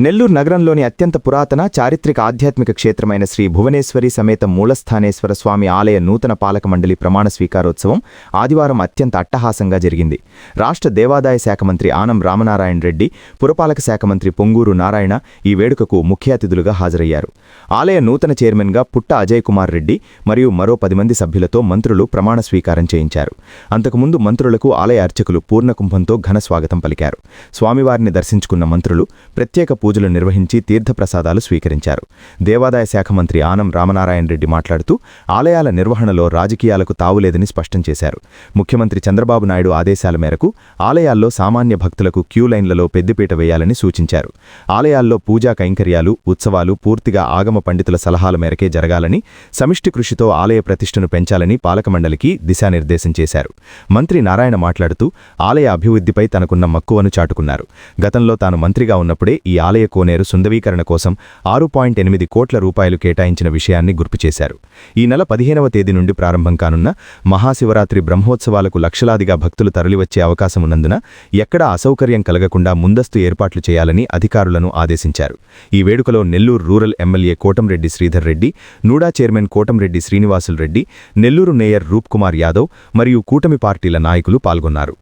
నెల్లూరు నగరంలోని అత్యంత పురాతన చారిత్రక ఆధ్యాత్మిక క్షేత్రమైన శ్రీ భువనేశ్వరి సమేత మూలస్థానేశ్వర స్వామి ఆలయ నూతన పాలక మండలి ప్రమాణ స్వీకారోత్సవం ఆదివారం అత్యంత అట్టహాసంగా జరిగింది. రాష్ట్ర దేవాదాయ శాఖ మంత్రి ఆనం రామనారాయణ రెడ్డి, పురపాలక శాఖ మంత్రి పొంగూరు నారాయణ ఈ వేడుకకు ముఖ్య అతిథులుగా హాజరయ్యారు. ఆలయ నూతన చైర్మన్గా పుట్ట అజయ్ కుమార్ రెడ్డి మరియు మరో 10 మంది సభ్యులతో మంత్రులు ప్రమాణ స్వీకారం చేయించారు. అంతకుముందు మంత్రులకు ఆలయ అర్చకులు పూర్ణకుంభంతో ఘన స్వాగతం పలికారు. స్వామివారిని దర్శించుకున్న మంత్రులు ప్రత్యేక పూజలు నిర్వహించి తీర్థప్రసాదాలు స్వీకరించారు. దేవాదాయ శాఖ మంత్రి ఆనం రామనారాయణ రెడ్డి మాట్లాడుతూ ఆలయాల నిర్వహణలో రాజకీయాలకు తావులేదని స్పష్టం చేశారు. ముఖ్యమంత్రి చంద్రబాబు నాయుడు ఆదేశాల మేరకు ఆలయాల్లో సామాన్య భక్తులకు క్యూ లైన్లలో పెద్దిపీట వేయాలని సూచించారు. ఆలయాల్లో పూజా కైంకర్యాలు, ఉత్సవాలు పూర్తిగా ఆగమ పండితుల సలహాల మేరకే జరగాలని, సమిష్టి కృషితో ఆలయ ప్రతిష్టను పెంచాలని పాలక మండలికి దిశానిర్దేశం చేశారు. మంత్రి నారాయణ మాట్లాడుతూ ఆలయ అభివృద్ధిపై తనకున్న మక్కువను చాటుకున్నారు. గతంలో తాను మంత్రిగా ఉన్నప్పుడే ఈ ఆలయ కోనేరు సుందరీకరణ కోసం 6.8 కోట్ల రూపాయలు కేటాయించిన విషయాన్ని గుర్తుచేశారు. ఈ నెల 15వ తేదీ నుండి ప్రారంభం కానున్న మహాశివరాత్రి బ్రహ్మోత్సవాలకు లక్షలాదిగా భక్తులు తరలివచ్చే అవకాశం ఉన్నందున ఎక్కడా అసౌకర్యం కలగకుండా ముందస్తు ఏర్పాట్లు చేయాలని అధికారులను ఆదేశించారు. ఈ వేడుకలో Nellore rural MLA Kotamreddy Sridhar Reddy, NUDA chairman Kotamreddy Srinivasulu Reddy, Nellore mayor Roop Kumar Yadav మరియు కూటమి పార్టీల నాయకులు పాల్గొన్నారు.